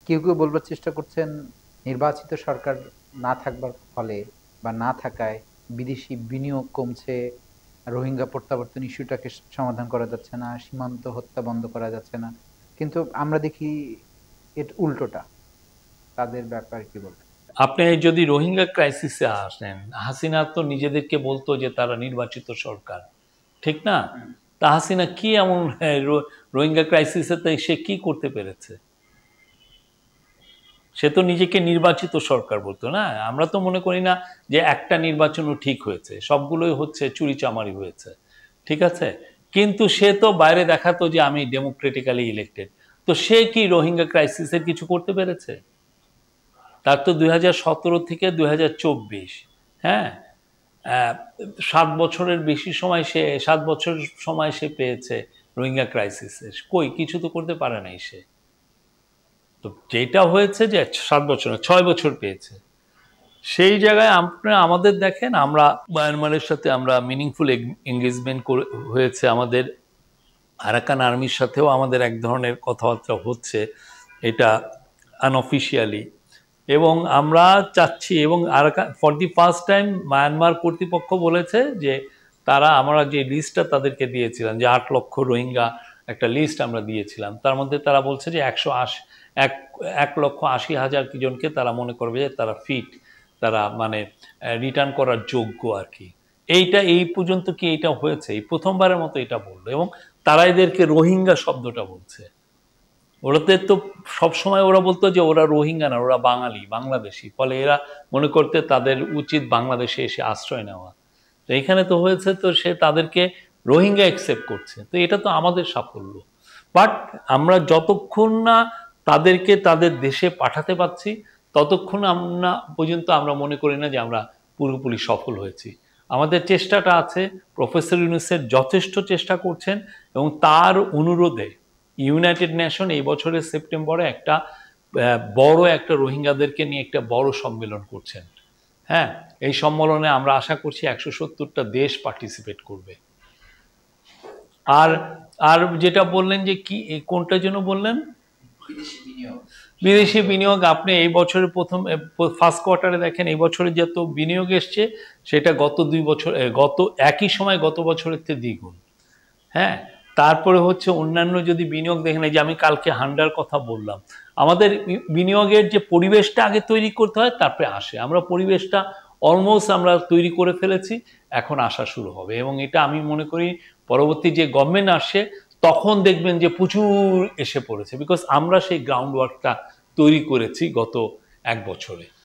কেউ কেউ বলবার চেষ্টা করছেন নির্বাচিত সরকার না থাকবার ফলে বা না থাকায় বিদেশি বিনিয়োগ কমছে, রোহিঙ্গা প্রত্যাবর্তন ইস্যুটাকে সমাধান করা যাচ্ছে না, সীমান্ত হত্যা বন্ধ করা যাচ্ছে না। কিন্তু আমরা দেখি এর উল্টোটা। তাদের ব্যাপারে কি বলবেন? আপনি যদি রোহিঙ্গা ক্রাইসিসে আসেন, হাসিনা তো নিজেদেরকে বলতো যে তারা নির্বাচিত সরকার, ঠিক না? হুম। তা হাসিনা কি এমন রোহিঙ্গা ক্রাইসিসে সে কি করতে পেরেছে? সে তো নিজেকে নির্বাচিত সরকার বলতো না। আমরা তো মনে করি না যে একটা নির্বাচনও ঠিক হয়েছে, সবগুলোই হচ্ছে চুরিচামারি হয়েছে, ঠিক আছে? কিন্তু সে তো বাইরে দেখাতো যে আমি ডেমোক্রেটিক্যালি ইলেক্টেড। তো সে কি রোহিঙ্গা ক্রাইসিসের কিছু করতে পেরেছে? তার তো 2017 থেকে 2024, হ্যাঁ, 7 বছরের বেশি সময়, 7 বছর সময় সে পেয়েছে রোহিঙ্গা ক্রাইসিসের, কই কিছু তো করতে পারে নাই সে। তো যেটা হয়েছে যে 7 বছর 6 বছর পেয়েছে, সেই জায়গায় আপনি আমাদের দেখেন, আমরা মায়ানমারের সাথে আমরা মিনিংফুল এঙ্গেজমেন্ট হয়েছে আমাদের, আরাকান আর্মির সাথেও আমাদের এক ধরনের কথাবার্তা হচ্ছে, এটা আনঅফিসিয়ালি। এবং আমরা চাচ্ছি, এবং Arakan for the first time Myanmar কর্তৃপক্ষ বলেছে যে তারা, আমরা যে লিস্টটা তাদেরকে দিয়েছিলাম যে 8 লক্ষ রোহিঙ্গা একটা লিস্ট আমরা দিয়েছিলাম, তার মধ্যে তারা বলছে যে 180 এক 1,80,000 কি জনকে তারা মনে করবে যে তারা ফিট, তারা মানে রিটার্ন করার যোগ্য আর কি। এইটা এই পর্যন্ত কি এটা হয়েছে? এই প্রথমবারের মতো এটা বললো, এবং তারা এদেরকে রোহিঙ্গা শব্দটা বলছে। ওরাতে তো সবসময় ওরা বলতো যে ওরা রোহিঙ্গা না, ওরা বাঙালি, বাংলাদেশি, ফলে এরা মনে করতে তাদের উচিত বাংলাদেশে এসে আশ্রয় নেওয়া। তো এখানে তো হয়েছে, তো সে তাদেরকে রোহিঙ্গা অ্যাকসেপ্ট করছে, তো এটা তো আমাদের সাফল্য। বাট আমরা যতক্ষণ না তাদেরকে তাদের দেশে পাঠাতে পারছি, ততক্ষণ আমরা পর্যন্ত আমরা মনে করি না যে আমরা পুরোপুরি সফল হয়েছি। আমাদের চেষ্টাটা আছে, প্রফেসর ইউনূসের যথেষ্ট চেষ্টা করছেন, এবং তার অনুরোধে ইউনাইটেড নেশন এই বছরের সেপ্টেম্বরে একটা বড় একটা রোহিঙ্গাদেরকে নিয়ে একটা বড় সম্মেলন করছেন। হ্যাঁ, এই সম্মেলনে আমরা আশা করছি 170টা দেশ পার্টিসিপেট করবে। আর আর যেটা বললেন যে কি কোনটার জন্য বললেন? বিদেশি বিনিয়োগ, সীমান্ত। বিদেশি বিনিয়োগ, আপনি এই বছরের প্রথম ফার্স্ট কোয়ার্টারে দেখেন এই বছরে যত বিনিয়োগ এসছে, সেটা গত 2 বছর, গত একই সময় গত বছরের থেকে দ্বিগুণ। হ্যাঁ, তারপরে হচ্ছে অন্যান্য যদি বিনিয়োগ দেখেন, এই যে আমি কালকে হান্ডার কথা বললাম, আমাদের বিনিয়োগের যে পরিবেশটা আগে তৈরি করতে হয় তারপরে আসে, আমরা পরিবেশটা অলমোস্ট আমরা তৈরি করে ফেলেছি, এখন আসা শুরু হবে। এবং এটা আমি মনে করি পরবর্তী যে গভর্নমেন্ট আসে তখন দেখবেন যে প্রচুর এসে পড়েছে, বিকজ আমরা সেই গ্রাউন্ড ওয়ার্কটা তৈরি করেছি গত 1 বছরে।